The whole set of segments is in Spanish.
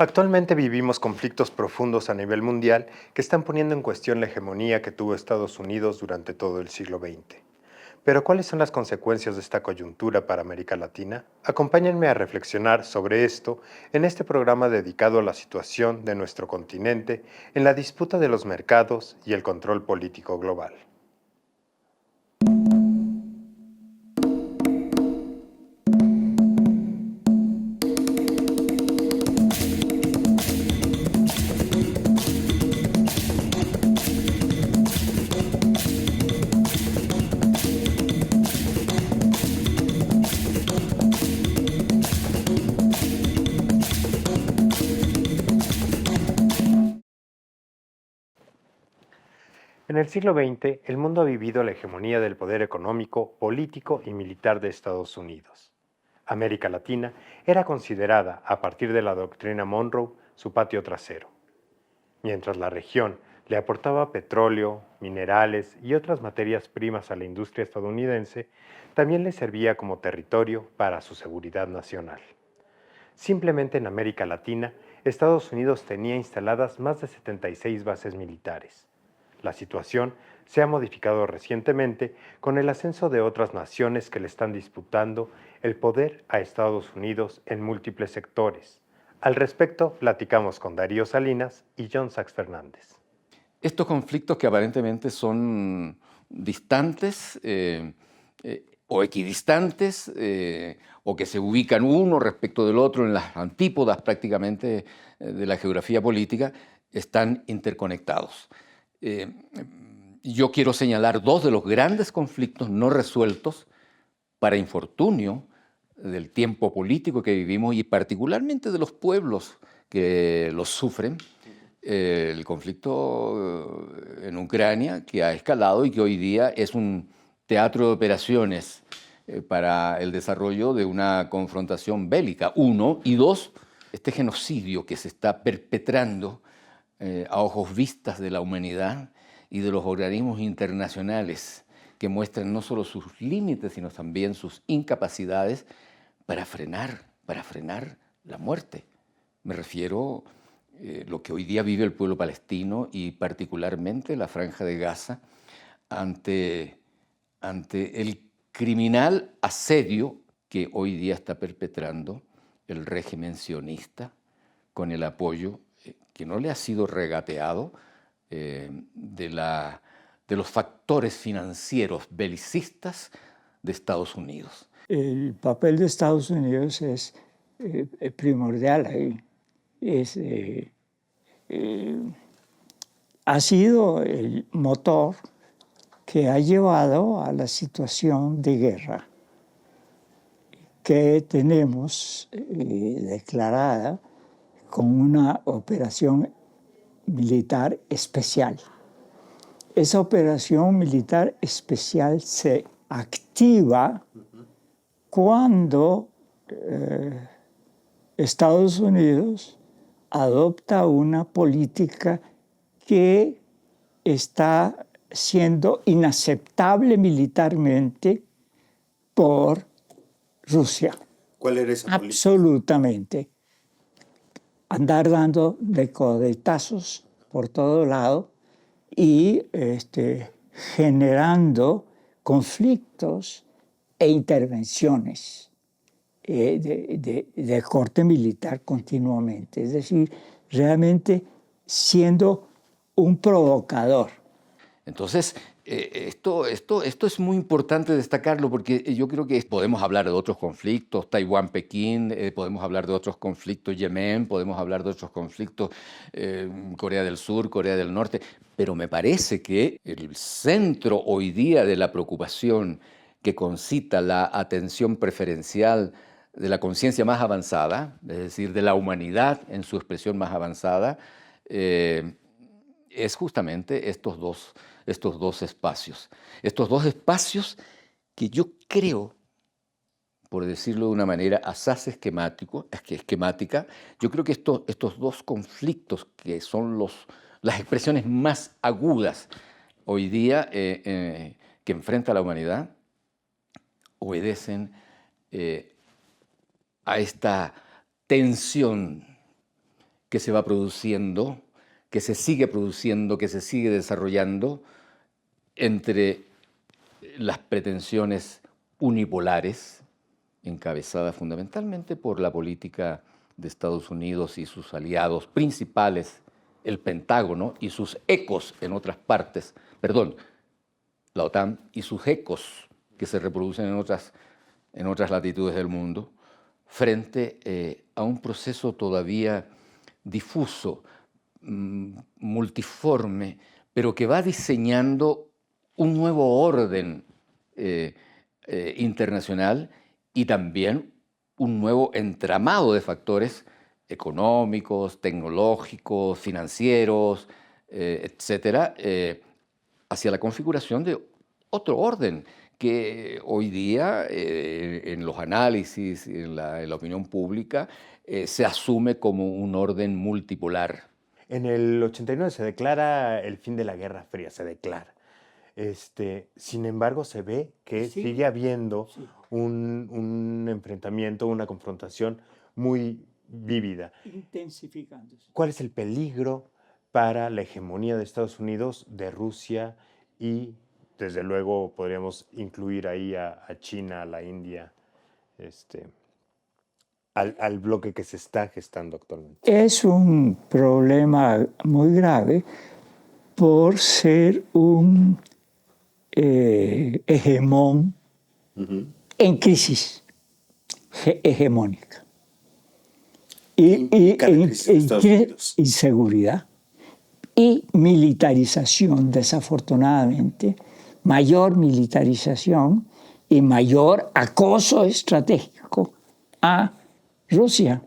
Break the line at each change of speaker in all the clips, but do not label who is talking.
Actualmente vivimos conflictos profundos a nivel mundial que están poniendo en cuestión la hegemonía que tuvo Estados Unidos durante todo el siglo XX. Pero ¿cuáles son las consecuencias de esta coyuntura para América Latina? Acompáñenme a reflexionar sobre esto en este programa dedicado a la situación de nuestro continente en la disputa de los mercados y el control político global. En el siglo XX, el mundo ha vivido la hegemonía del poder económico, político y militar de Estados Unidos. América Latina era considerada, a partir de la doctrina Monroe, su patio trasero. Mientras la región le aportaba petróleo, minerales y otras materias primas a la industria estadounidense, también le servía como territorio para su seguridad nacional. Simplemente en América Latina, Estados Unidos tenía instaladas más de 76 bases militares. La situación se ha modificado recientemente con el ascenso de otras naciones que le están disputando el poder a Estados Unidos en múltiples sectores. Al respecto, platicamos con Darío Salinas y John Sachs Fernández.
Estos conflictos que aparentemente son distantes o equidistantes o que se ubican uno respecto del otro en las antípodas prácticamente de la geografía política, están interconectados. Yo quiero señalar dos de los grandes conflictos no resueltos para infortunio del tiempo político que vivimos y particularmente de los pueblos que los sufren. El conflicto en Ucrania, que ha escalado y que hoy día es un teatro de operaciones para el desarrollo de una confrontación bélica, uno, y dos, este genocidio que se está perpetrando a ojos vistas de la humanidad y de los organismos internacionales que muestran no solo sus límites, sino también sus incapacidades para frenar la muerte. Me refiero lo que hoy día vive el pueblo palestino y particularmente la Franja de Gaza ante el criminal asedio que hoy día está perpetrando el régimen sionista con el apoyo que no le ha sido regateado de los factores financieros belicistas de Estados Unidos.
El papel de Estados Unidos es primordial ahí. Ha sido el motor que ha llevado a la situación de guerra que tenemos declarada como una operación militar especial. Esa operación militar especial se activa cuando Estados Unidos adopta una política que está siendo inaceptable militarmente por Rusia.
¿Cuál era esa política?
Absolutamente. Andar dando de codetazos por todo lado y generando conflictos e intervenciones de corte militar continuamente. Es decir, realmente siendo un provocador.
Entonces, esto es muy importante destacarlo porque yo creo que podemos hablar de otros conflictos, Taiwán-Pekín, podemos hablar de otros conflictos, Yemen, podemos hablar de otros conflictos, Corea del Sur, Corea del Norte, pero me parece que el centro hoy día de la preocupación que concita la atención preferencial de la conciencia más avanzada, es decir, de la humanidad en su expresión más avanzada, es justamente estos dos espacios. Estos dos espacios que yo creo, por decirlo de una manera asaz esquemática, yo creo que estos dos conflictos que son las expresiones más agudas hoy día que enfrenta la humanidad, obedecen a esta tensión que se va produciendo, que se sigue produciendo, que se sigue desarrollando entre las pretensiones unipolares, encabezadas fundamentalmente por la política de Estados Unidos y sus aliados principales, el Pentágono y sus ecos en otras partes, perdón, la OTAN y sus ecos que se reproducen en otras latitudes del mundo, frente a un proceso todavía difuso, multiforme, pero que va diseñando un nuevo orden internacional y también un nuevo entramado de factores económicos, tecnológicos, financieros, etcétera, hacia la configuración de otro orden que hoy día en los análisis, en la opinión pública, se asume como un orden multipolar.
En el 89 se declara el fin de la Guerra Fría, se declara. Sin embargo, se ve que
Sí.
sigue habiendo
Sí.
un enfrentamiento, una confrontación muy vívida.
Intensificándose.
¿Cuál es el peligro para la hegemonía de Estados Unidos, de Rusia y, desde luego, podríamos incluir ahí a China, a la India, al bloque que se está gestando actualmente?
Es un problema muy grave por ser un hegemón en crisis hegemónica. Y
crisis de Estados Unidos.
inseguridad y militarización, desafortunadamente, mayor militarización y mayor acoso estratégico a Rusia.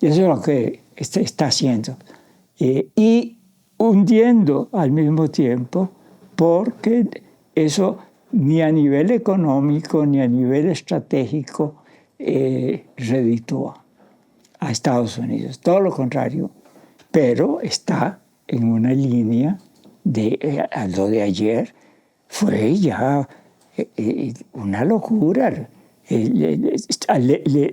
Y eso es lo que está haciendo. Y hundiendo al mismo tiempo, porque eso ni a nivel económico ni a nivel estratégico reditúa a Estados Unidos. Todo lo contrario, pero está en una línea de lo de ayer fue ya una locura. Le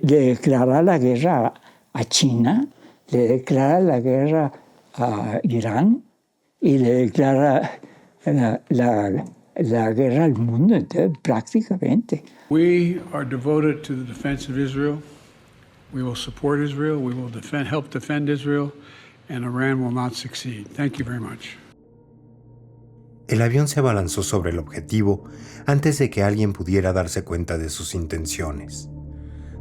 declara la guerra a China, le declara la guerra a Irán y le declara la guerra al mundo entero, prácticamente.
We are devoted to the defense of Israel. We will support Israel. We will help defend Israel, and Iran will not succeed. Thank you very much.
El avión se abalanzó sobre el objetivo antes de que alguien pudiera darse cuenta de sus intenciones.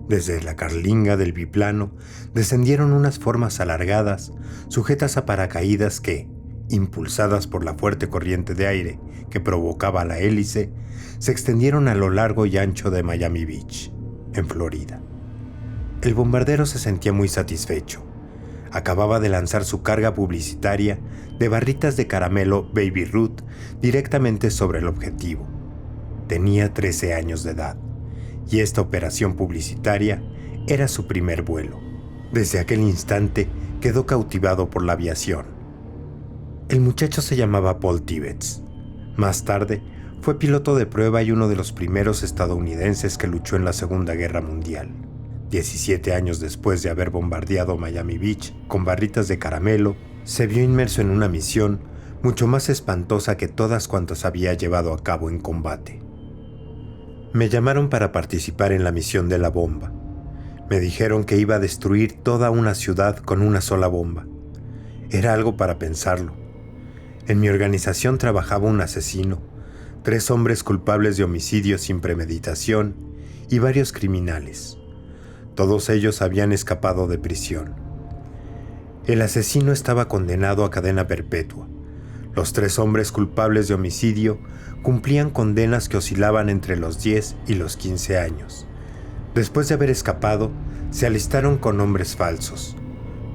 Desde la carlinga del biplano descendieron unas formas alargadas, sujetas a paracaídas que, impulsadas por la fuerte corriente de aire que provocaba la hélice, se extendieron a lo largo y ancho de Miami Beach, en Florida. El bombardero se sentía muy satisfecho. Acababa de lanzar su carga publicitaria de barritas de caramelo Baby Ruth directamente sobre el objetivo. Tenía 13 años de edad, y esta operación publicitaria era su primer vuelo. Desde aquel instante quedó cautivado por la aviación. El muchacho se llamaba Paul Tibbets. Más tarde, fue piloto de prueba y uno de los primeros estadounidenses que luchó en la Segunda Guerra Mundial. 17 años después de haber bombardeado Miami Beach con barritas de caramelo, se vio inmerso en una misión mucho más espantosa que todas cuantas había llevado a cabo en combate. Me llamaron para participar en la misión de la bomba. Me dijeron que iba a destruir toda una ciudad con una sola bomba. Era algo para pensarlo. En mi organización trabajaba un asesino, 3 hombres culpables de homicidio sin premeditación y varios criminales. Todos ellos habían escapado de prisión. El asesino estaba condenado a cadena perpetua. Los 3 hombres culpables de homicidio cumplían condenas que oscilaban entre los 10 y los 15 años. Después de haber escapado, se alistaron con nombres falsos.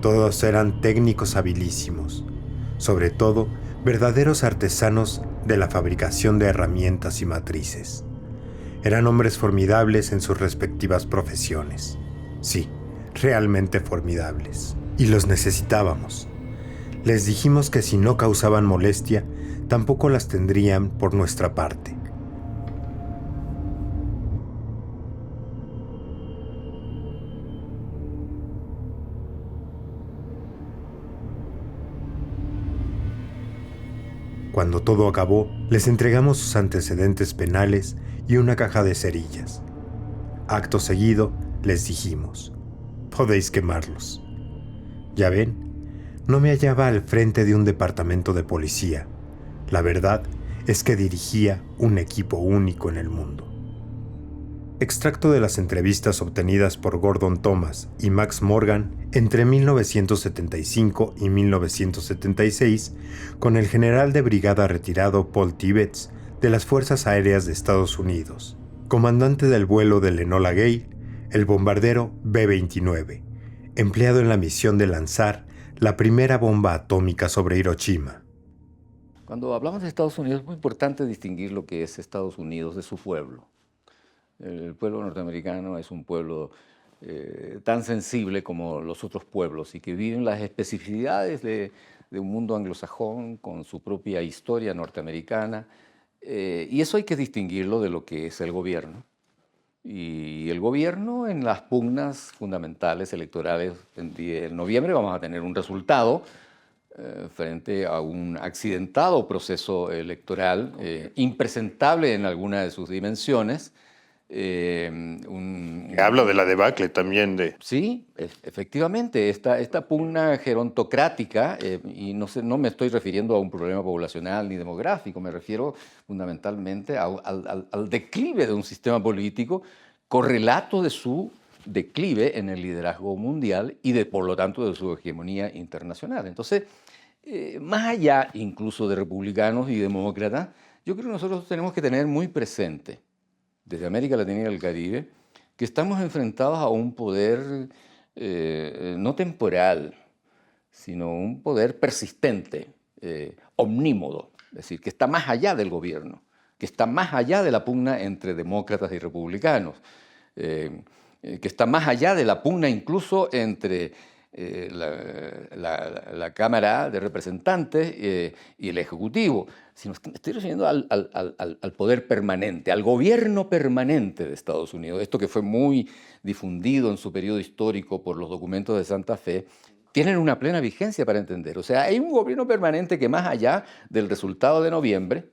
Todos eran técnicos habilísimos, sobre todo verdaderos artesanos de la fabricación de herramientas y matrices. Eran hombres formidables en sus respectivas profesiones. Sí, realmente formidables. Y los necesitábamos. Les dijimos que si no causaban molestia, tampoco las tendrían por nuestra parte. Cuando todo acabó, les entregamos sus antecedentes penales y una caja de cerillas. Acto seguido, les dijimos: podéis quemarlos. Ya ven, no me hallaba al frente de un departamento de policía. La verdad es que dirigía un equipo único en el mundo. Extracto de las entrevistas obtenidas por Gordon Thomas y Max Morgan entre 1975 y 1976 con el general de brigada retirado Paul Tibbets de las Fuerzas Aéreas de Estados Unidos, comandante del vuelo del Enola Gay, el bombardero B-29, empleado en la misión de lanzar la primera bomba atómica sobre Hiroshima.
Cuando hablamos de Estados Unidos es muy importante distinguir lo que es Estados Unidos de su pueblo. El pueblo norteamericano es un pueblo tan sensible como los otros pueblos y que viven las especificidades de un mundo anglosajón con su propia historia norteamericana. Y eso hay que distinguirlo de lo que es el gobierno. Y el gobierno en las pugnas fundamentales electorales en noviembre vamos a tener un resultado frente a un accidentado proceso electoral impresentable en alguna de sus dimensiones.
Habla de la debacle también de...
Sí, efectivamente, esta pugna gerontocrática, y no me estoy refiriendo a un problema poblacional ni demográfico, me refiero fundamentalmente al declive de un sistema político, correlato de su declive en el liderazgo mundial y por lo tanto de su hegemonía internacional. Entonces, más allá incluso de republicanos y demócratas, yo creo que nosotros tenemos que tener muy presente desde América Latina y el Caribe, que estamos enfrentados a un poder no temporal, sino un poder persistente, omnímodo, es decir, que está más allá del gobierno, que está más allá de la pugna entre demócratas y republicanos, que está más allá de la pugna incluso entre la Cámara de Representantes y el Ejecutivo, sino que me estoy refiriendo al poder permanente, al gobierno permanente de Estados Unidos. Esto que fue muy difundido en su periodo histórico por los documentos de Santa Fe, tienen una plena vigencia para entender. O sea, hay un gobierno permanente que más allá del resultado de noviembre,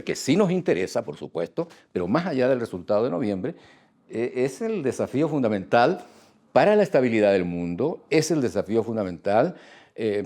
que sí nos interesa, por supuesto, pero más allá del resultado de noviembre, es el desafío fundamental para la estabilidad del mundo, es el desafío fundamental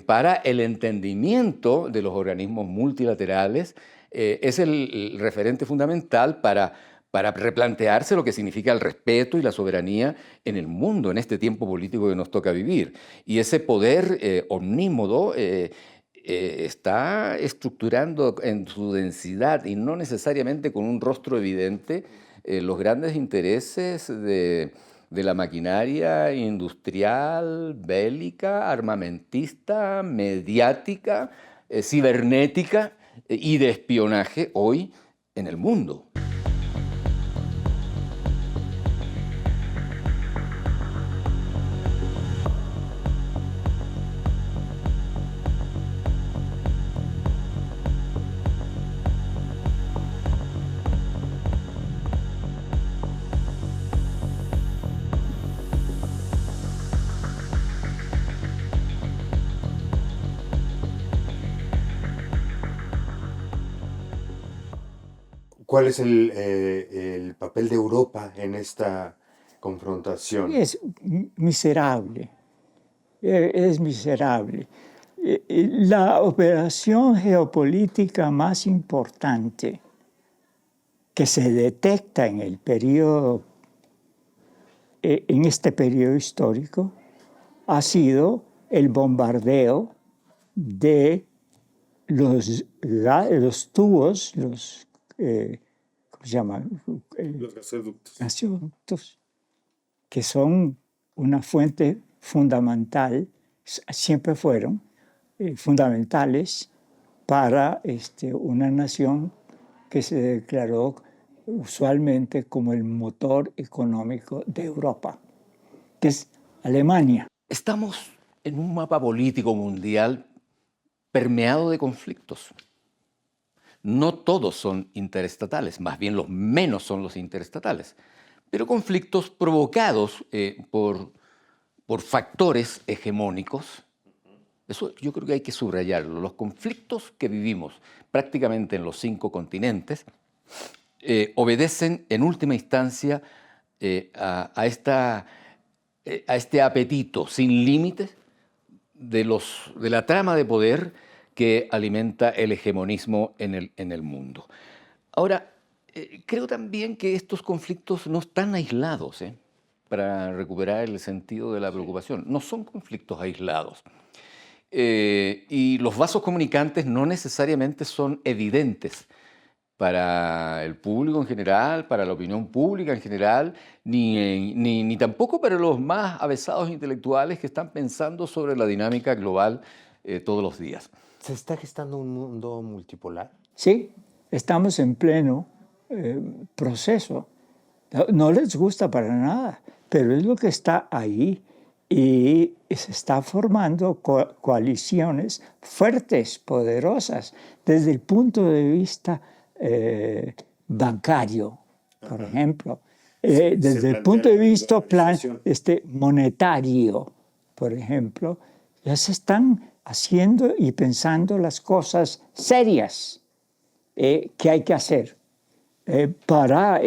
para el entendimiento de los organismos multilaterales, es el referente fundamental para replantearse lo que significa el respeto y la soberanía en el mundo, en este tiempo político que nos toca vivir. Y ese poder omnímodo está estructurando en su densidad y no necesariamente con un rostro evidente los grandes intereses de la maquinaria industrial, bélica, armamentista, mediática, cibernética y de espionaje hoy en el mundo.
¿Cuál es el papel de Europa en esta confrontación?
Es miserable, es miserable. La operación geopolítica más importante que se detecta en el periodo, en este periodo histórico, ha sido el bombardeo de los tubos, ¿cómo se llaman?
Los gasoductos.
Gasoductos, que son una fuente fundamental, siempre fueron fundamentales para una nación que se declaró usualmente como el motor económico de Europa, que es Alemania.
Estamos en un mapa político mundial permeado de conflictos. No todos son interestatales, más bien los menos son los interestatales, pero conflictos provocados por factores hegemónicos, es Eso yo creo que hay que subrayarlo. Los conflictos que vivimos prácticamente en los 5 continentes obedecen en última instancia a este apetito sin límites de la trama de poder que alimenta el hegemonismo en el mundo. Ahora, creo también que estos conflictos no están aislados, para recuperar el sentido de la preocupación. No son conflictos aislados. Y los vasos comunicantes no necesariamente son evidentes para el público en general, para la opinión pública en general, ni tampoco para los más avesados intelectuales que están pensando sobre la dinámica global todos los días.
¿Se está gestando un mundo multipolar?
Sí, estamos en pleno proceso. No les gusta para nada, pero es lo que está ahí y se está formando coaliciones fuertes, poderosas, desde el punto de vista bancario, por ejemplo, desde el punto de vista monetario, por ejemplo, ya se están haciendo y pensando las cosas serias que hay que hacer para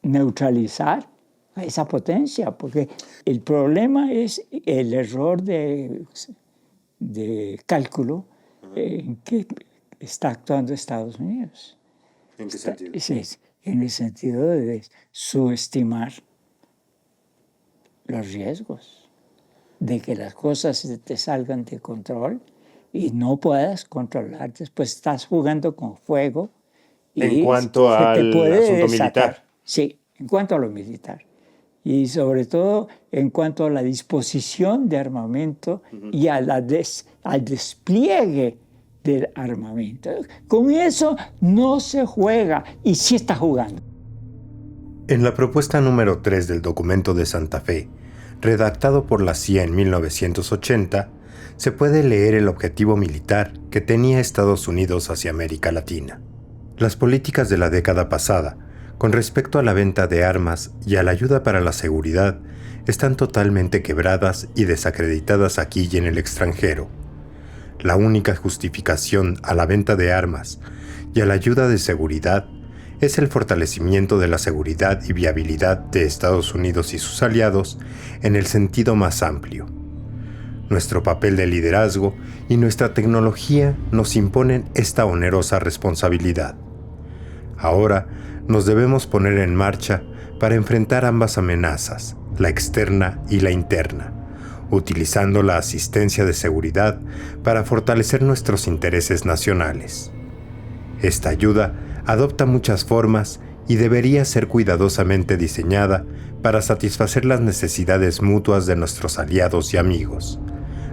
neutralizar a esa potencia, porque el problema es el error de cálculo en que está actuando Estados Unidos.
¿En qué sentido?
En el sentido de subestimar los riesgos, de que las cosas te salgan de control y no puedas controlar. Después estás jugando con fuego.
En cuanto al asunto militar.
Sí, en cuanto a lo militar. Y sobre todo en cuanto a la disposición de armamento y al despliegue del armamento. Con eso no se juega y sí está jugando.
En la propuesta número 3 del documento de Santa Fe, redactado por la CIA en 1980, se puede leer el objetivo militar que tenía Estados Unidos hacia América Latina. Las políticas de la década pasada, con respecto a la venta de armas y a la ayuda para la seguridad, están totalmente quebradas y desacreditadas aquí y en el extranjero. La única justificación a la venta de armas y a la ayuda de seguridad es el fortalecimiento de la seguridad y viabilidad de Estados Unidos y sus aliados en el sentido más amplio. Nuestro papel de liderazgo y nuestra tecnología nos imponen esta onerosa responsabilidad. Ahora nos debemos poner en marcha para enfrentar ambas amenazas, la externa y la interna, utilizando la asistencia de seguridad para fortalecer nuestros intereses nacionales. Esta ayuda adopta muchas formas y debería ser cuidadosamente diseñada para satisfacer las necesidades mutuas de nuestros aliados y amigos,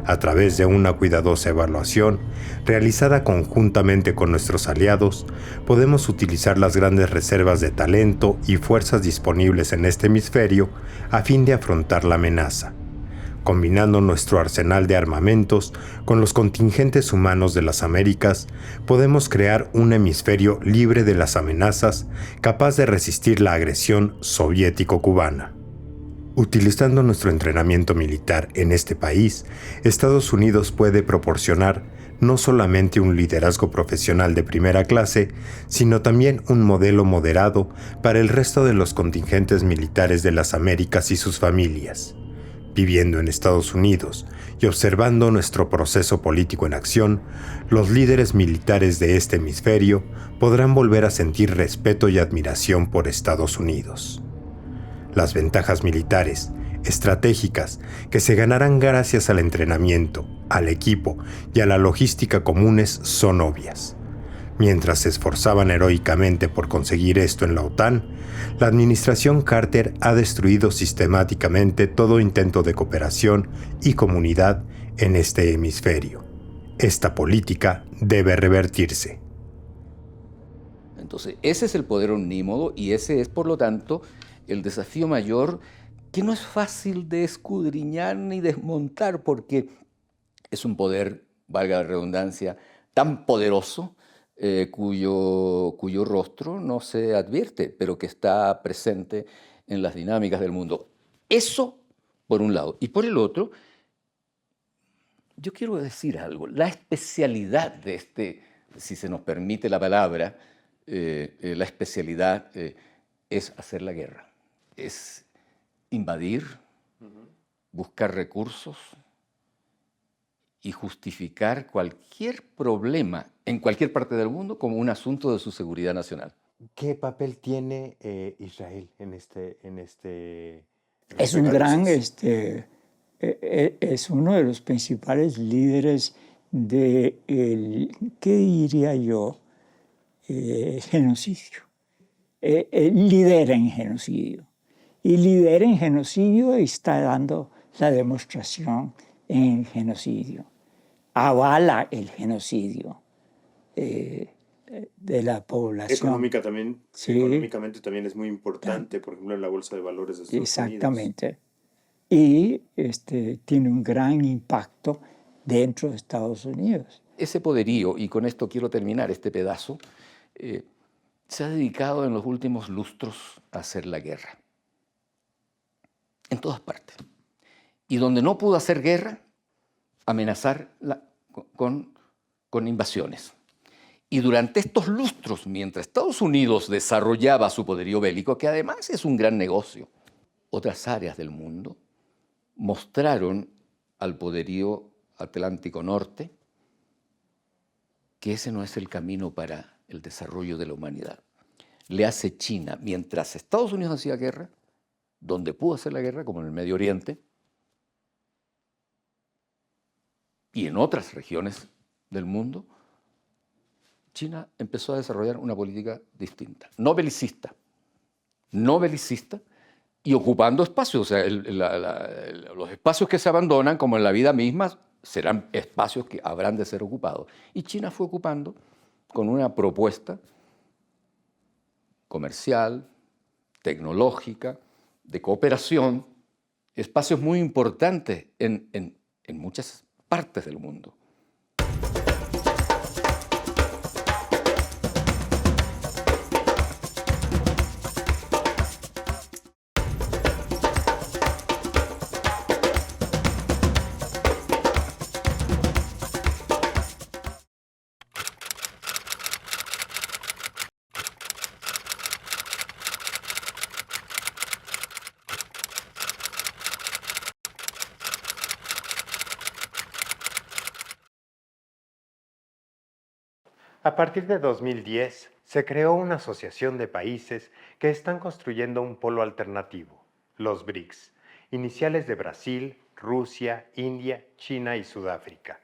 a través de una cuidadosa evaluación realizada conjuntamente con nuestros aliados. Podemos utilizar las grandes reservas de talento y fuerzas disponibles en este hemisferio a fin de afrontar la amenaza. Combinando nuestro arsenal de armamentos con los contingentes humanos de las Américas, podemos crear un hemisferio libre de las amenazas, capaz de resistir la agresión soviético-cubana. Utilizando nuestro entrenamiento militar en este país, Estados Unidos puede proporcionar no solamente un liderazgo profesional de primera clase, sino también un modelo moderado para el resto de los contingentes militares de las Américas y sus familias. Viviendo en Estados Unidos y observando nuestro proceso político en acción, los líderes militares de este hemisferio podrán volver a sentir respeto y admiración por Estados Unidos. Las ventajas militares, estratégicas, que se ganarán gracias al entrenamiento, al equipo y a la logística comunes son obvias. Mientras se esforzaban heroicamente por conseguir esto en la OTAN, la administración Carter ha destruido sistemáticamente todo intento de cooperación y comunidad en este hemisferio. Esta política debe revertirse.
Entonces, ese es el poder omnímodo y ese es, por lo tanto, el desafío mayor, que no es fácil de escudriñar ni desmontar, porque es un poder, valga la redundancia, tan poderoso, cuyo rostro no se advierte, pero que está presente en las dinámicas del mundo. Eso por un lado. Y por el otro, yo quiero decir algo. La especialidad de este, si se nos permite la palabra, la especialidad es hacer la guerra, es invadir, buscar recursos y justificar cualquier problema en cualquier parte del mundo como un asunto de su seguridad nacional.
¿Qué papel tiene Israel en
Es un gran,
proceso?
es uno de los principales líderes de ¿qué diría yo? Genocidio. Lidera en genocidio. Y lidera en genocidio y está dando la demostración en el genocidio. Avala el genocidio de la población. Sí.
Económicamente también es muy importante, por ejemplo, en la Bolsa de Valores de Estados Unidos.
Exactamente. Y tiene un gran impacto dentro de Estados Unidos.
Ese poderío, y con esto quiero terminar este pedazo, se ha dedicado en los últimos lustros a hacer la guerra. En todas partes. Y donde no pudo hacer guerra, amenazar con invasiones. Y durante estos lustros, mientras Estados Unidos desarrollaba su poderío bélico, que además es un gran negocio, otras áreas del mundo mostraron al poderío Atlántico Norte que ese no es el camino para el desarrollo de la humanidad. Le hace China, mientras Estados Unidos hacía guerra, donde pudo hacer la guerra, como en el Medio Oriente, y en otras regiones del mundo, China empezó a desarrollar una política distinta, no belicista, y ocupando espacios. O sea, los espacios que se abandonan, como en la vida misma, serán espacios que habrán de ser ocupados. Y China fue ocupando con una propuesta comercial, tecnológica, de cooperación, espacios muy importantes en muchas partes del mundo.
A partir de 2010, se creó una asociación de países que están construyendo un polo alternativo, los BRICS, iniciales de Brasil, Rusia, India, China y Sudáfrica,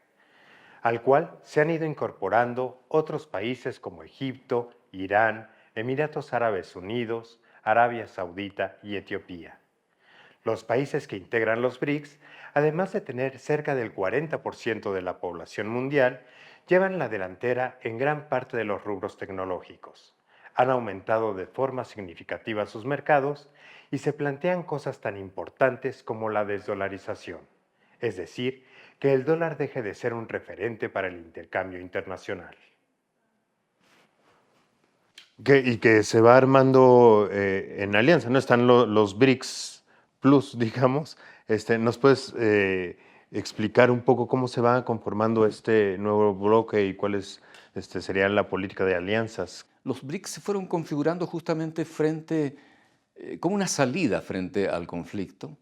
al cual se han ido incorporando otros países como Egipto, Irán, Emiratos Árabes Unidos, Arabia Saudita y Etiopía. Los países que integran los BRICS, además de tener cerca del 40% de la población mundial, llevan la delantera en gran parte de los rubros tecnológicos. Han aumentado de forma significativa sus mercados y se plantean cosas tan importantes como la desdolarización, es decir, que el dólar deje de ser un referente para el intercambio internacional. Y que se va armando en alianza, ¿no? Están los BRICS Plus, digamos. ¿Nos puedes explicar un poco cómo se va conformando este nuevo bloque y cuáles sería la política de alianzas?
Los BRICS se fueron configurando justamente como una salida frente al conflicto,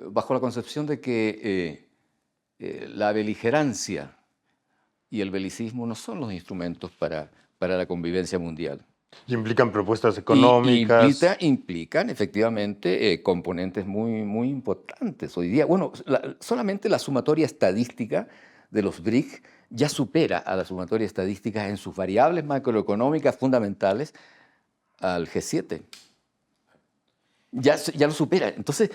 bajo la concepción de que la beligerancia y el belicismo no son los instrumentos para la convivencia mundial.
Y implican propuestas económicas.
Implican efectivamente componentes muy, muy importantes. Hoy día, bueno, solamente la sumatoria estadística de los BRIC ya supera a la sumatoria estadística en sus variables macroeconómicas fundamentales al G7. Ya lo supera. Entonces,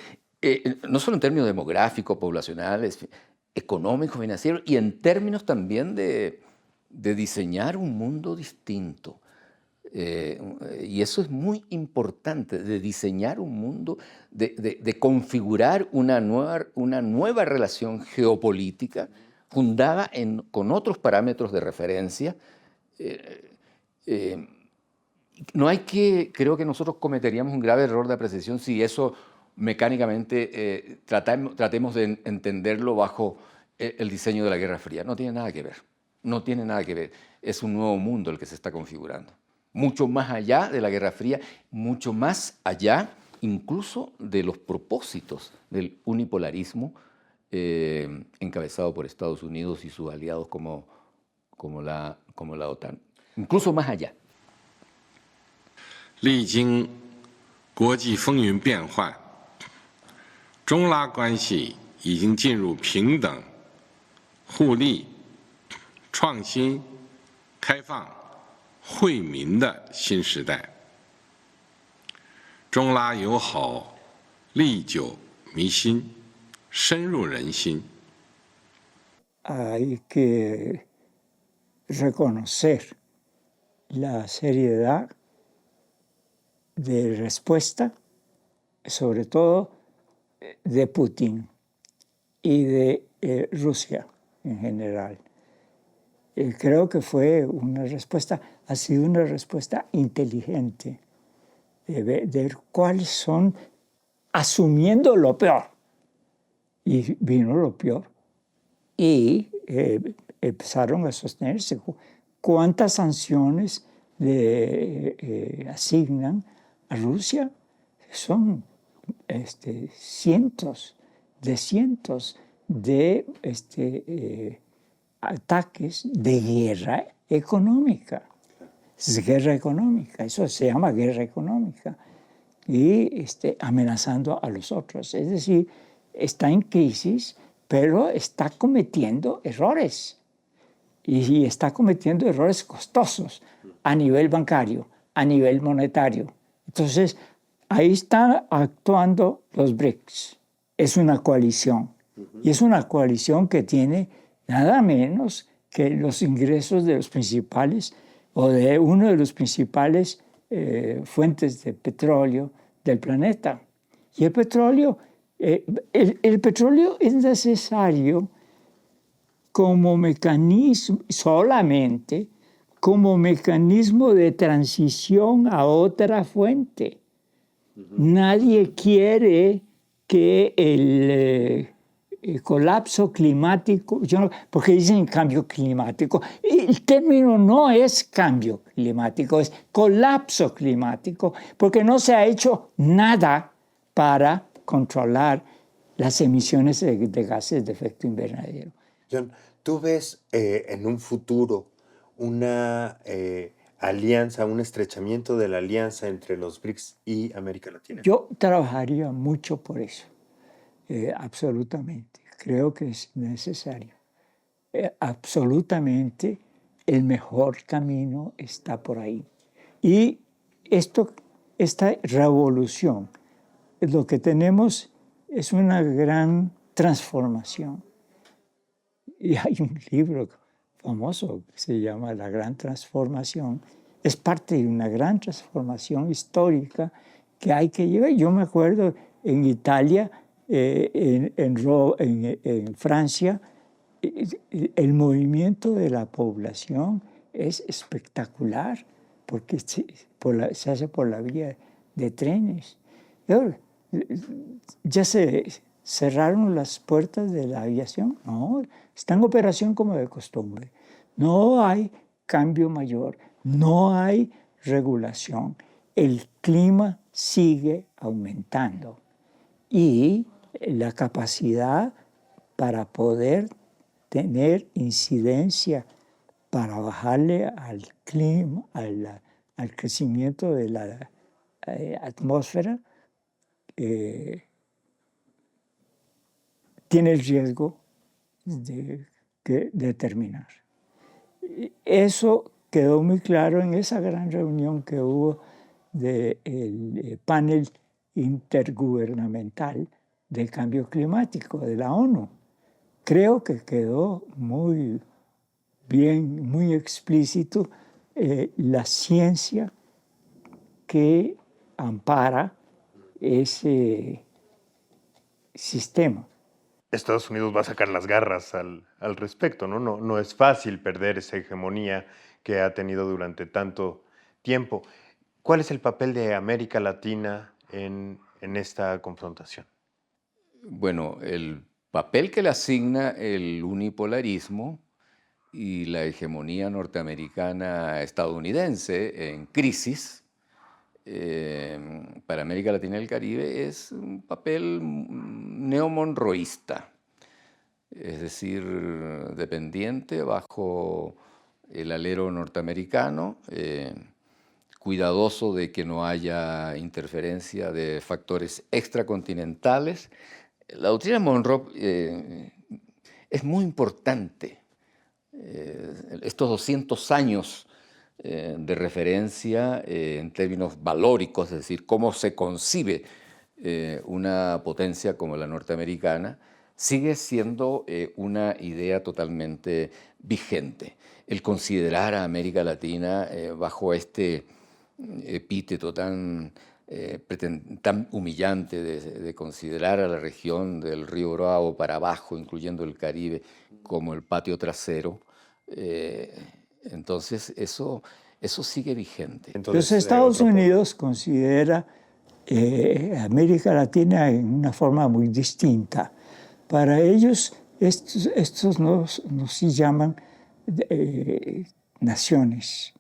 no solo en términos demográficos, poblacionales, económicos, financieros, y en términos también de diseñar un mundo distinto. Y eso es muy importante, de diseñar un mundo, de configurar una nueva relación geopolítica fundada con otros parámetros de referencia. Creo que nosotros cometeríamos un grave error de apreciación si eso mecánicamente tratemos de entenderlo bajo el diseño de la Guerra Fría. No tiene nada que ver. No tiene nada que ver. Es un nuevo mundo el que se está configurando. Mucho más allá de la Guerra Fría, mucho más allá incluso de los propósitos del unipolarismo encabezado por Estados Unidos y sus aliados como la OTAN. Incluso más allá.
历经国际风云变幻，中拉关系已经进入平等、互利、创新、开放、惠民的新时代。中拉友好历久弥新，深入人心。
Hay que reconocer la seriedad de respuesta, sobre todo de Putin y de Rusia en general. Creo que ha sido una respuesta inteligente de ver cuáles son, asumiendo lo peor. Y vino lo peor. Y empezaron a sostenerse. ¿Cuántas sanciones le asignan a Rusia? Son cientos de ataques de guerra económica. Es guerra económica, eso se llama guerra económica. Y amenazando a los otros. Es decir, está en crisis, pero está cometiendo errores. Y está cometiendo errores costosos a nivel bancario, a nivel monetario. Entonces, ahí están actuando los BRICS. Es una coalición. Y es una coalición que tiene nada menos que los ingresos de los principales o de uno de los principales fuentes de petróleo del planeta. Y el petróleo es necesario como mecanismo, solamente como mecanismo de transición a otra fuente. Nadie quiere que el colapso climático, porque dicen cambio climático, el término no es cambio climático, es colapso climático, porque no se ha hecho nada para controlar las emisiones de gases de efecto invernadero.
John, ¿tú ves en un futuro una alianza, un estrechamiento de la alianza entre los BRICS y América Latina?
Yo trabajaría mucho por eso, absolutamente. Creo que es necesario. Absolutamente el mejor camino está por ahí. Y esta revolución, lo que tenemos es una gran transformación. Y hay un libro famoso que se llama La Gran Transformación. Es parte de una gran transformación histórica que hay que llevar. Yo me acuerdo en Italia, en Francia, el movimiento de la población es espectacular porque se hace por la vía de trenes. Ya se cerraron las puertas de la aviación. No, está en operación como de costumbre. No hay cambio mayor, no hay regulación. El clima sigue aumentando y la capacidad para poder tener incidencia para bajarle al clima, al crecimiento de la atmósfera, tiene el riesgo de terminar. Eso quedó muy claro en esa gran reunión que hubo del panel intergubernamental del cambio climático de la ONU. Creo que quedó muy bien, muy explícito la ciencia que ampara ese sistema.
Estados Unidos va a sacar las garras al respecto, ¿no? No es fácil perder esa hegemonía que ha tenido durante tanto tiempo. ¿Cuál es el papel de América Latina en esta confrontación?
Bueno, el papel que le asigna el unipolarismo y la hegemonía norteamericana estadounidense en crisis para América Latina y el Caribe es un papel neomonroísta, es decir, dependiente bajo el alero norteamericano, cuidadoso de que no haya interferencia de factores extracontinentales. La doctrina Monroe es muy importante. Estos 200 años de referencia en términos valóricos, es decir, cómo se concibe una potencia como la norteamericana, sigue siendo una idea totalmente vigente. El considerar a América Latina bajo este epíteto tan humillante de considerar a la región del río Bravo para abajo, incluyendo el Caribe, como el patio trasero, entonces eso sigue vigente.
Los Estados Unidos considera América Latina en una forma muy distinta. Para ellos, estos no se llaman naciones.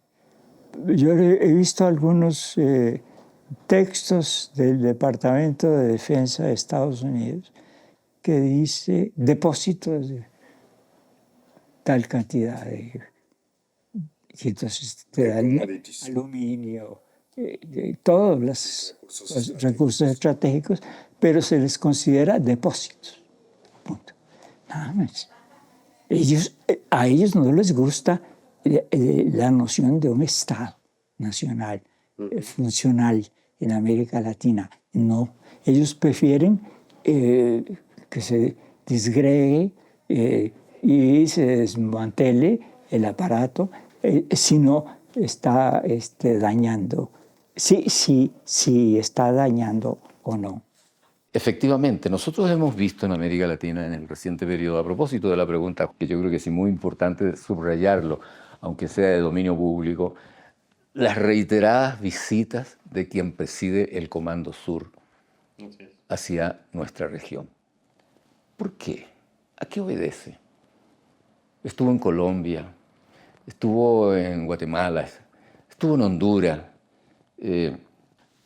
Yo he visto algunos textos del Departamento de Defensa de Estados Unidos que dice depósitos de tal cantidad de... Y entonces te dan aluminio, todos los recursos estratégicos, pero se les considera depósitos. Punto. Nada más. A ellos no les gusta la noción de un Estado nacional, funcional en América Latina. No. Ellos prefieren que se disgregue y se desmantele el aparato si no está dañando, si está dañando o no.
Efectivamente, nosotros hemos visto en América Latina en el reciente periodo, a propósito de la pregunta, que yo creo que es muy importante subrayarlo, aunque sea de dominio público, las reiteradas visitas de quien preside el Comando Sur hacia nuestra región. ¿Por qué? ¿A qué obedece? Estuvo en Colombia, estuvo en Guatemala, estuvo en Honduras,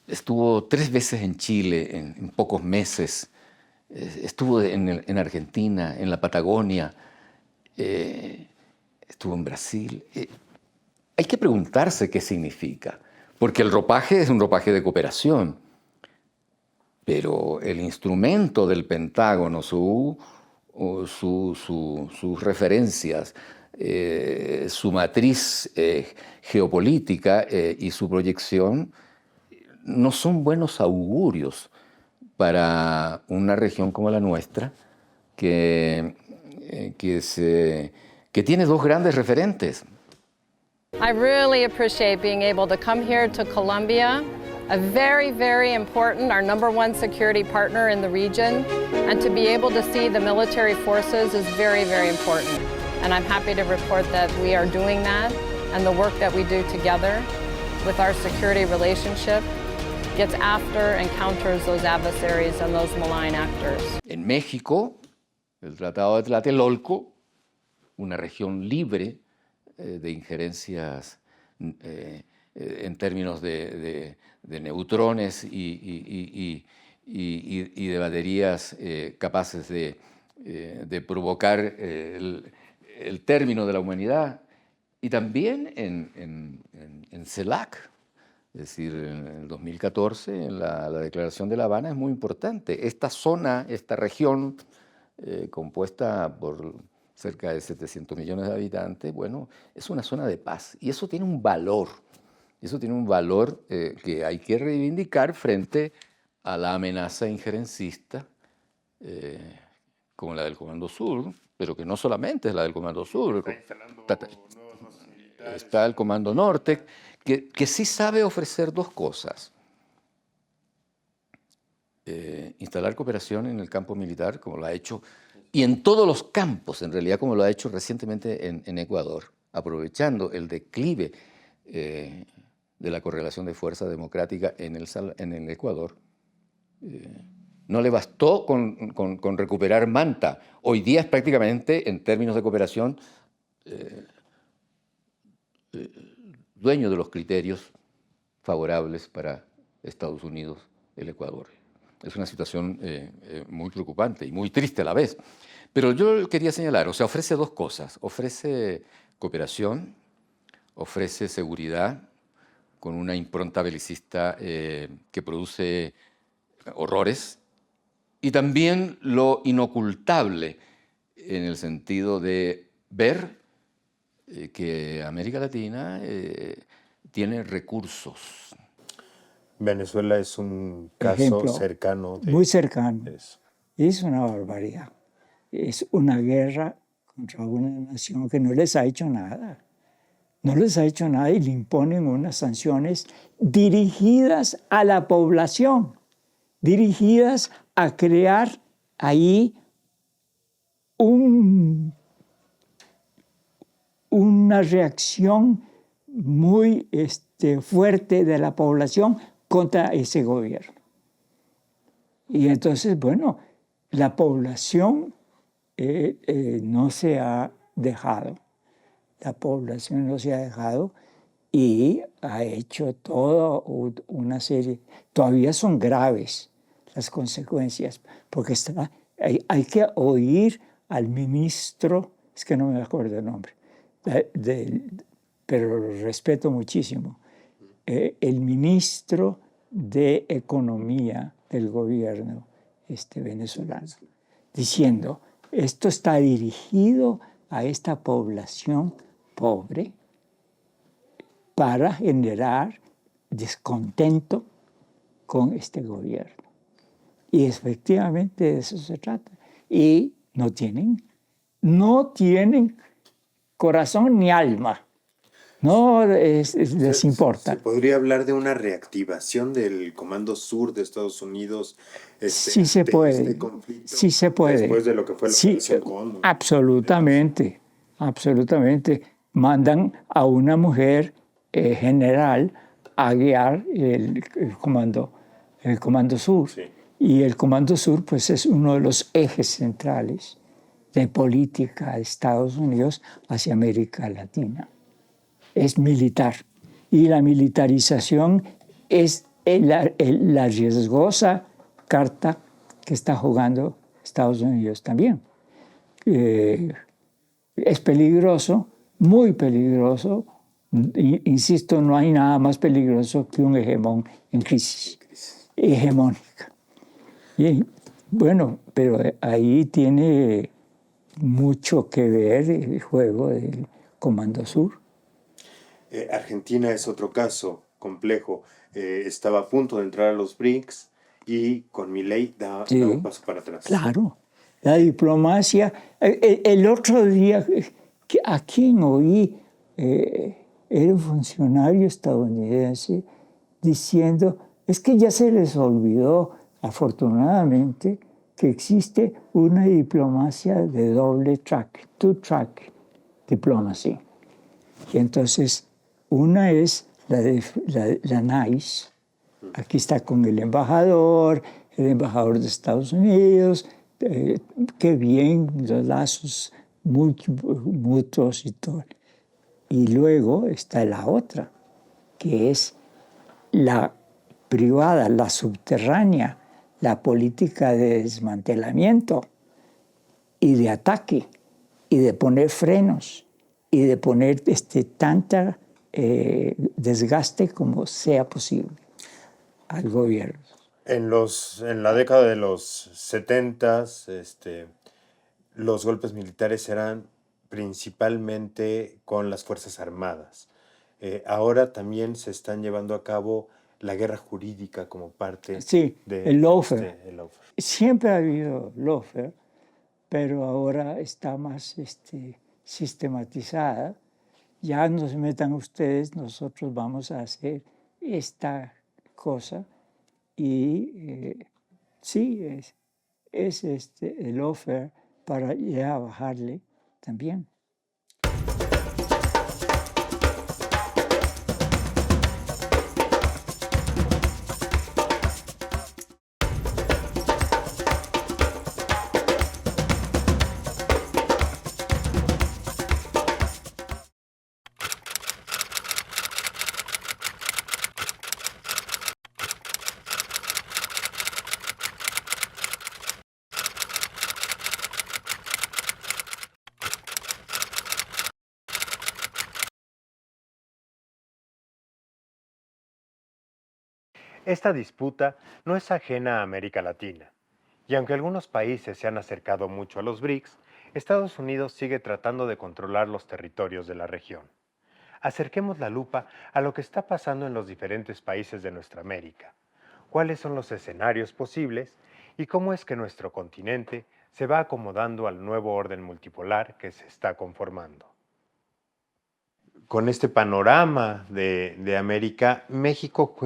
estuvo 3 veces en Chile en pocos meses, estuvo en Argentina, en la Patagonia, estuvo en Brasil. Hay que preguntarse qué significa, porque el ropaje es un ropaje de cooperación, pero el instrumento del Pentágono, sus referencias, su matriz geopolítica y su proyección no son buenos augurios para una región como la nuestra, que tiene 2 grandes referentes.
I really appreciate being able to come here to Colombia, a very, very important, our #1 security partner in the region, and to be able to see the military forces is very, very important. And I'm happy to report that we are doing that, and the work that we do together with our security relationship gets after and counters those adversaries and those malign actors.
En México, el Tratado de Tlatelolco, una región libre de injerencias en términos de neutrones y de baterías capaces de provocar el término de la humanidad, y también en CELAC, es decir, en el 2014, en la Declaración de La Habana, es muy importante. Esta zona, esta región compuesta por cerca de 700 millones de habitantes, bueno, es una zona de paz, y eso tiene un valor. Eso tiene un valor que hay que reivindicar frente a la amenaza injerencista como la del Comando Sur, pero que no solamente es la del Comando Sur. Está el Comando Norte, que sí sabe ofrecer 2 cosas. Instalar cooperación en el campo militar, como lo ha hecho, y en todos los campos, en realidad, como lo ha hecho recientemente en Ecuador, aprovechando el declive de la correlación de fuerza democrática en el Ecuador, No le bastó con recuperar Manta. Hoy día es prácticamente, en términos de cooperación, dueño de los criterios favorables para Estados Unidos, el Ecuador. Es una situación muy preocupante y muy triste a la vez. Pero yo quería señalar, o sea, ofrece dos cosas. Ofrece cooperación, ofrece seguridad, con una impronta belicista que produce horrores, y también lo inocultable en el sentido de ver que América Latina tiene recursos.
Venezuela es un caso
Ejemplo,
cercano.
muy cercano.
Eso.
Es una barbaridad. Es una guerra contra una nación que no les ha hecho nada. No les ha hecho nada y le imponen unas sanciones dirigidas a la población, dirigidas a crear ahí una reacción muy fuerte de la población contra ese gobierno. Y entonces, bueno, la población no se ha dejado. La población no se ha dejado y ha hecho toda una serie. Todavía son graves las consecuencias, porque hay que oír al ministro, es que no me acuerdo el nombre, pero lo respeto muchísimo, el ministro de Economía del gobierno venezolano, diciendo, esto está dirigido a esta población pobre para generar descontento con este gobierno. Y efectivamente de eso se trata. Y no tienen corazón ni alma. No les importa.
¿Se podría hablar de una reactivación del Comando Sur de Estados Unidos?
Sí se puede.
Este conflicto,
sí se puede.
Después de lo que fue la Operación Cóndor.
Absolutamente. Absolutamente. Mandan a una mujer general a guiar el Comando Sur.
Sí.
Y el Comando Sur pues, es uno de los ejes centrales de política de Estados Unidos hacia América Latina. Es militar. Y la militarización es la riesgosa carta que está jugando Estados Unidos también. Es peligroso, muy peligroso. Insisto, no hay nada más peligroso que un hegemón en crisis hegemónica. Y bueno, pero ahí tiene mucho que ver el juego del Comando Sur.
Argentina es otro caso complejo. Estaba a punto de entrar a los BRICS y con Milei da un paso para atrás.
Claro, la diplomacia. El otro día, ¿a quién oí? Era un funcionario estadounidense diciendo, es que ya se les olvidó, afortunadamente, que existe una diplomacia de doble track, two-track diplomacy. Y entonces, una es la NICE, aquí está con el embajador de Estados Unidos, qué bien, los lazos mutuos y todo. Y luego está la otra, que es la privada, la subterránea, la política de desmantelamiento y de ataque y de poner frenos y de poner tanta desgaste como sea posible al gobierno.
En la década de los 70s, los golpes militares eran principalmente con las Fuerzas Armadas. Ahora también se están llevando a cabo la guerra jurídica como parte de
el lawfare. Siempre ha habido lawfare, pero ahora está más sistematizada. Ya no se metan ustedes, nosotros vamos a hacer esta cosa. Y sí, es el lawfare para ya bajarle también.
Esta disputa no es ajena a América Latina, y aunque algunos países se han acercado mucho a los BRICS, Estados Unidos sigue tratando de controlar los territorios de la región. Acerquemos la lupa a lo que está pasando en los diferentes países de nuestra América. ¿Cuáles son los escenarios posibles y cómo es que nuestro continente se va acomodando al nuevo orden multipolar que se está conformando? Con este panorama de América, México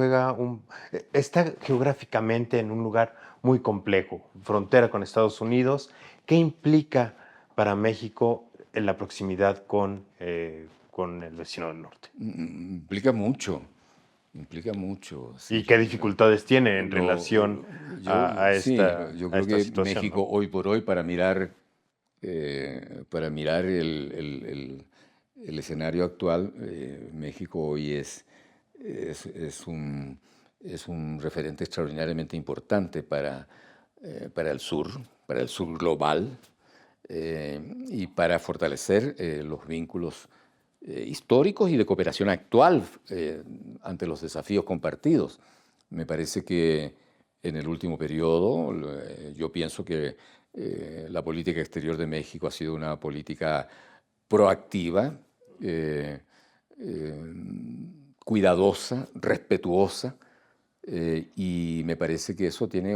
está geográficamente en un lugar muy complejo, frontera con Estados Unidos. ¿Qué implica para México en la proximidad con el vecino del norte?
Implica mucho, implica mucho.
¿Y
Sí.
qué dificultades tiene en
Lo-
relación
sí, yo
a
creo
esta
que
situación,
México
¿no?
hoy por hoy para mirar el escenario actual, México hoy es un referente extraordinariamente importante para el sur global, y para fortalecer los vínculos históricos y de cooperación actual ante los desafíos compartidos. Me parece que en el último periodo, yo pienso que la política exterior de México ha sido una política proactiva, eh, eh, cuidadosa, respetuosa, y me parece que eso tiene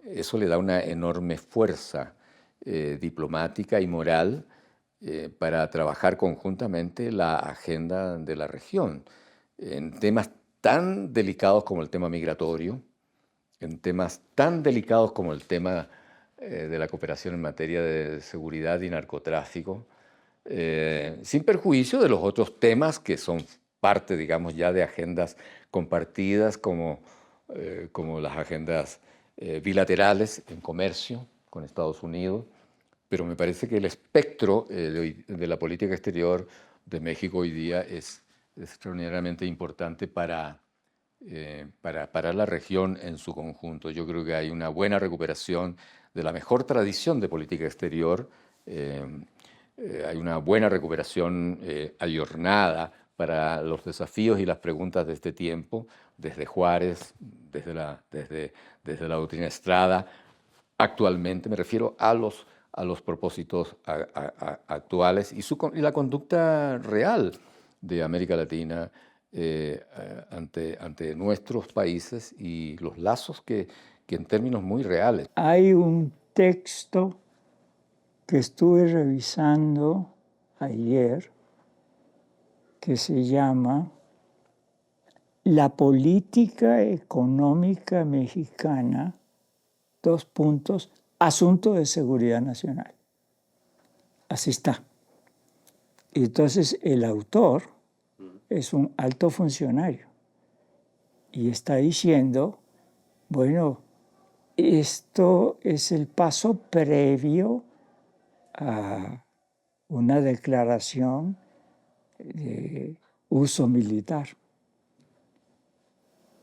eso le da una enorme fuerza diplomática y moral para trabajar conjuntamente la agenda de la región en temas tan delicados como el tema migratorio, en temas tan delicados como el tema de la cooperación en materia de seguridad y narcotráfico, sin perjuicio de los otros temas que son parte, digamos, ya de agendas compartidas como las agendas bilaterales en comercio con Estados Unidos, pero me parece que el espectro de la política exterior de México hoy día es extraordinariamente importante para la región en su conjunto. Yo creo que hay una buena recuperación de la mejor tradición de política exterior, hay una buena recuperación ayornada para los desafíos y las preguntas de este tiempo, desde Juárez, desde la doctrina Estrada. Actualmente me refiero a los propósitos actuales y la conducta real de América Latina ante nuestros países y los lazos que en términos muy reales.
Hay un texto que estuve revisando ayer que se llama La política económica mexicana, asunto de seguridad nacional. Así está. Entonces el autor es un alto funcionario y está diciendo, bueno, esto es el paso previo a una declaración de uso militar.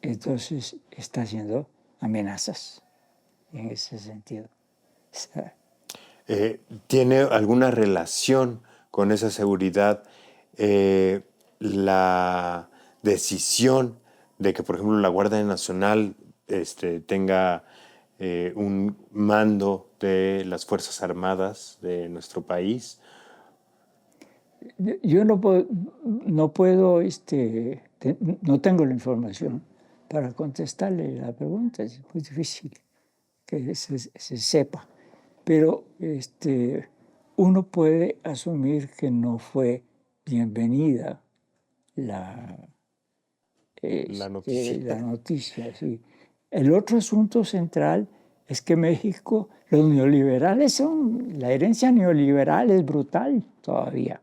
Entonces está haciendo amenazas en ese sentido.
¿Tiene alguna relación con esa seguridad la decisión de que, por ejemplo, la Guardia Nacional tenga un mando de las Fuerzas Armadas de nuestro país?
Yo no puedo, no tengo la información para contestarle la pregunta. Es muy difícil que se sepa. Pero uno puede asumir que no fue bienvenida la noticia. Sí. El otro asunto central es que México, los neoliberales la herencia neoliberal es brutal todavía.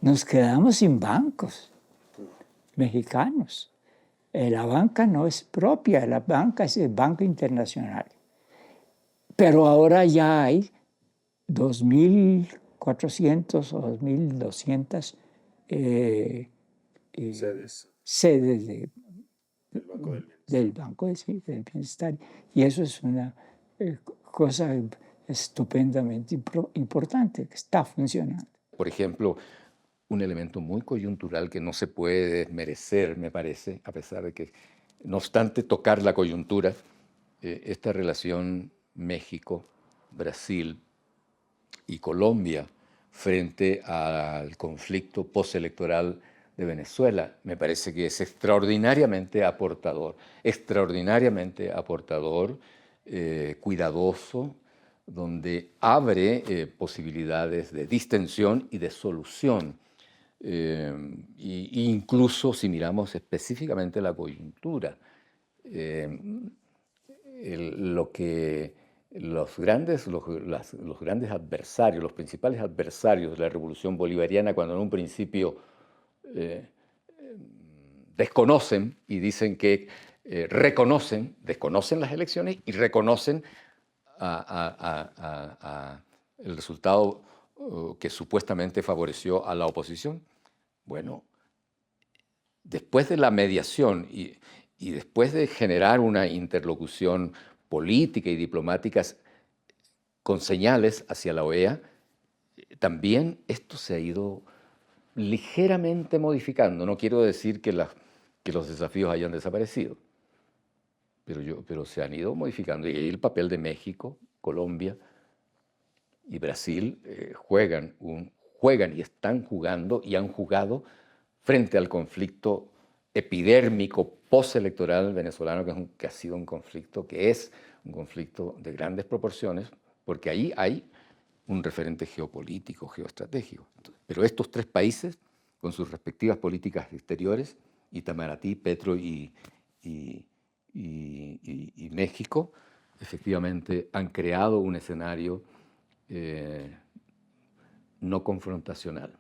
Nos quedamos sin bancos mexicanos. La banca no es propia, la banca es el Banco Internacional. Pero ahora ya hay 2.400 o 2.200 sedes del Banco del Bienestar. Y eso es una cosa estupendamente importante, que está funcionando.
Por ejemplo, un elemento muy coyuntural que no se puede desmerecer, me parece, a pesar de que, no obstante tocar la coyuntura, esta relación México, Brasil y Colombia frente al conflicto postelectoral de Venezuela, me parece que es extraordinariamente aportador, cuidadoso, donde abre posibilidades de distensión y de solución. Incluso si miramos específicamente la coyuntura, lo que los grandes adversarios, los principales adversarios de la revolución bolivariana, cuando en un principio desconocen y dicen que desconocen las elecciones y reconocen el resultado que supuestamente favoreció a la oposición. Bueno, después de la mediación y después de generar una interlocución política y diplomática con señales hacia la OEA, también esto se ha ido ligeramente modificando. No quiero decir que los desafíos hayan desaparecido, pero se han ido modificando. Y el papel de México, Colombia y Brasil juegan y están jugando y han jugado frente al conflicto epidérmico postelectoral venezolano, que ha sido un conflicto de grandes proporciones, porque ahí hay un referente geopolítico, geoestratégico. Pero estos tres países, con sus respectivas políticas exteriores, Itamaraty, Petro y México, efectivamente han creado un escenario no confrontacional.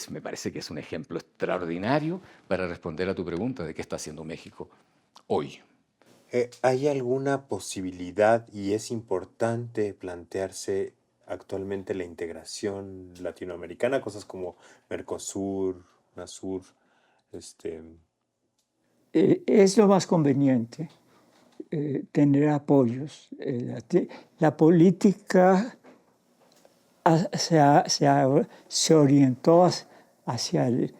Me parece que es un ejemplo extraordinario para responder a tu pregunta de qué está haciendo México hoy.
¿Hay alguna posibilidad, y es importante plantearse actualmente la integración latinoamericana, cosas como Mercosur, UNASUR?
Es lo más conveniente tener apoyos. La política se orientó hacia el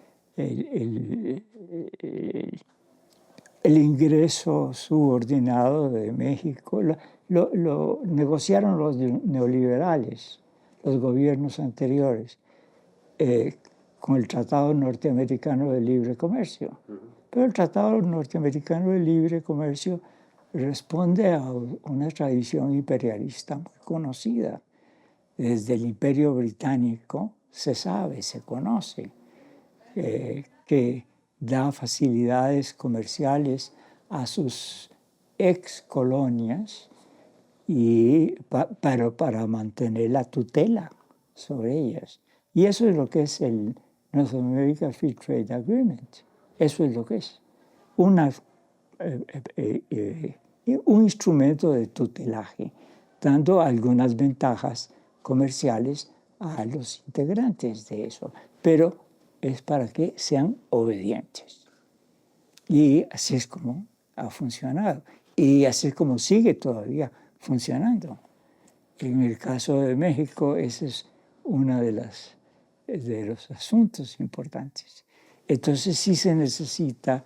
ingreso subordinado de México. Lo negociaron los neoliberales, los gobiernos anteriores, con el Tratado Norteamericano de Libre Comercio. Pero el Tratado Norteamericano de Libre Comercio responde a una tradición imperialista muy conocida. Desde el Imperio Británico se sabe, se conoce, que da facilidades comerciales a sus ex colonias, pero para mantener la tutela sobre ellas. Y eso es lo que es el North American Free Trade Agreement. Eso es lo que es. Un instrumento de tutelaje, dando algunas ventajas comerciales a los integrantes de eso, pero es para que sean obedientes. Y así es como ha funcionado. Y así es como sigue todavía funcionando. En el caso de México, ese es uno de los asuntos importantes. Entonces sí se necesita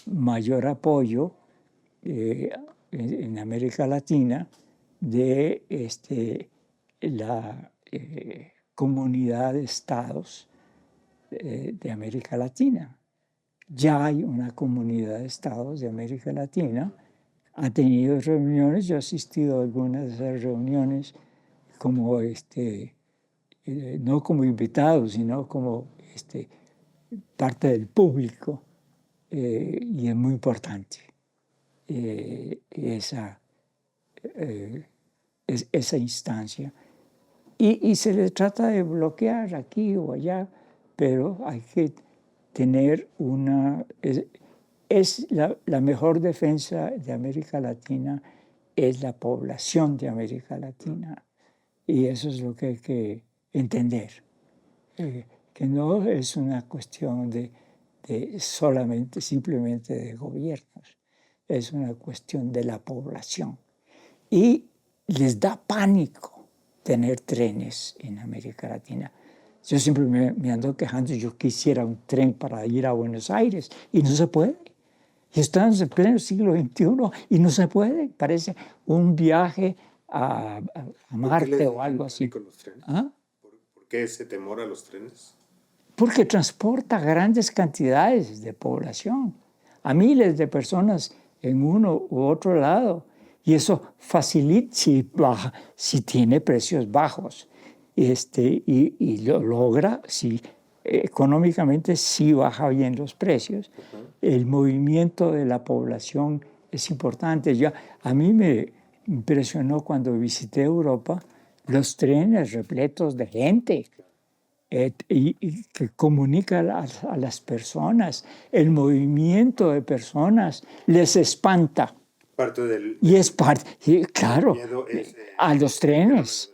mayor apoyo en América Latina de la comunidad de estados de América Latina. Ya hay una comunidad de estados de América Latina, ha tenido reuniones, yo he asistido a algunas de esas reuniones como no como invitado, sino como parte del público, y es muy importante esa instancia. Y se le trata de bloquear aquí o allá, pero hay que tener la mejor defensa de América Latina es la población de América Latina. Y eso es lo que hay que entender, que no es una cuestión de simplemente de gobiernos, es una cuestión de la población. Y les da pánico tener trenes en América Latina. Yo siempre me ando quejando, yo quisiera un tren para ir a Buenos Aires y no se puede. Y estamos en pleno siglo XXI y no se puede. Parece un viaje a Marte o algo así.
Con los trenes?
¿Ah?
¿Por qué ese temor a los trenes?
Porque transporta grandes cantidades de población, a miles de personas en uno u otro lado. Y eso facilita, si tiene precios bajos. Y lo logra, si económicamente sí baja bien los precios. El movimiento de la población es importante. A mí me impresionó cuando visité Europa los trenes repletos de gente. Y que comunica a las personas, el movimiento de personas les espanta.
Parte del
Y es parte, claro,
miedo es,
a los trenes,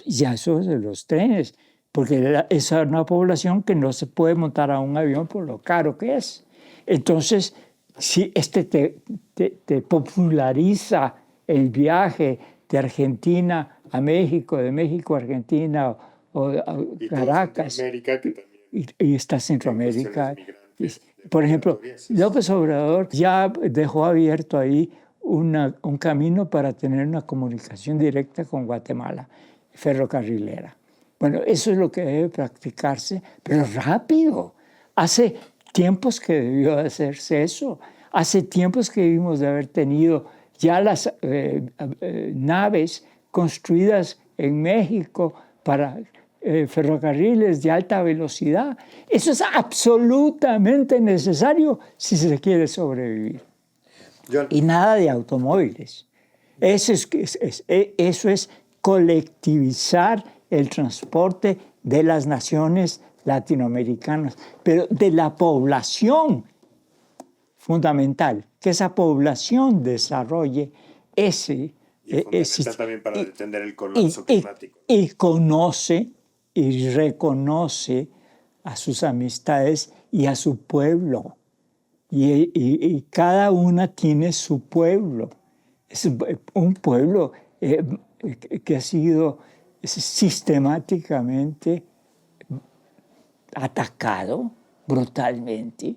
ya eso de los trenes, porque es una población que no se puede montar a un avión por lo caro que es. Entonces, si te populariza el viaje de Argentina a México, de México a Argentina, o a Caracas,
Centroamérica, que también
y está Centroamérica.
migrantes,
Por ejemplo,
migratorias,
López Obrador ya dejó abierto ahí un camino para tener una comunicación directa con Guatemala, ferrocarrilera. Bueno, eso es lo que debe practicarse, pero rápido. Hace tiempos que debió hacerse eso. Hace tiempos que debimos de haber tenido ya las naves construidas en México para ferrocarriles de alta velocidad. Eso es absolutamente necesario si se quiere sobrevivir.
John,
Y nada de automóviles. Eso es colectivizar el transporte de las naciones latinoamericanas, pero de la población fundamental, que esa población desarrolle ese
fundamental también para detener el colapso climático.
y conoce y reconoce a sus amistades y a su pueblo. Y cada una tiene su pueblo. Es un pueblo que ha sido sistemáticamente atacado brutalmente.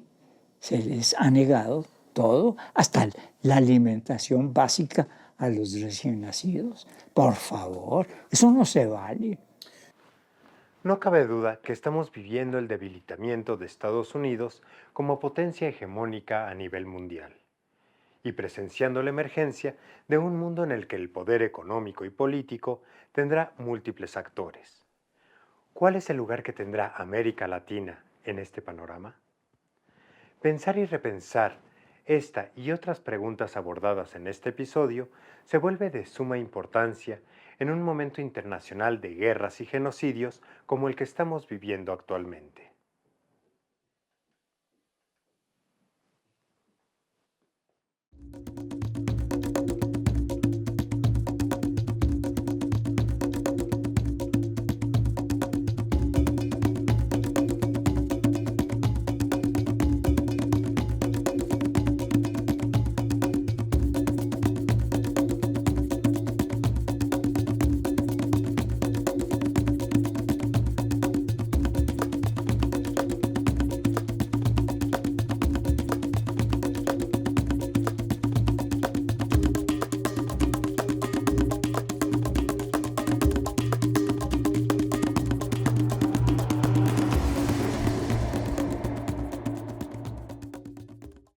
Se les ha negado todo, hasta la alimentación básica a los recién nacidos. Por favor, eso no se vale.
No cabe duda que estamos viviendo el debilitamiento de Estados Unidos como potencia hegemónica a nivel mundial y presenciando la emergencia de un mundo en el que el poder económico y político tendrá múltiples actores. ¿Cuál es el lugar que tendrá América Latina en este panorama? Pensar y repensar esta y otras preguntas abordadas en este episodio se vuelve de suma importancia en un momento internacional de guerras y genocidios como el que estamos viviendo actualmente.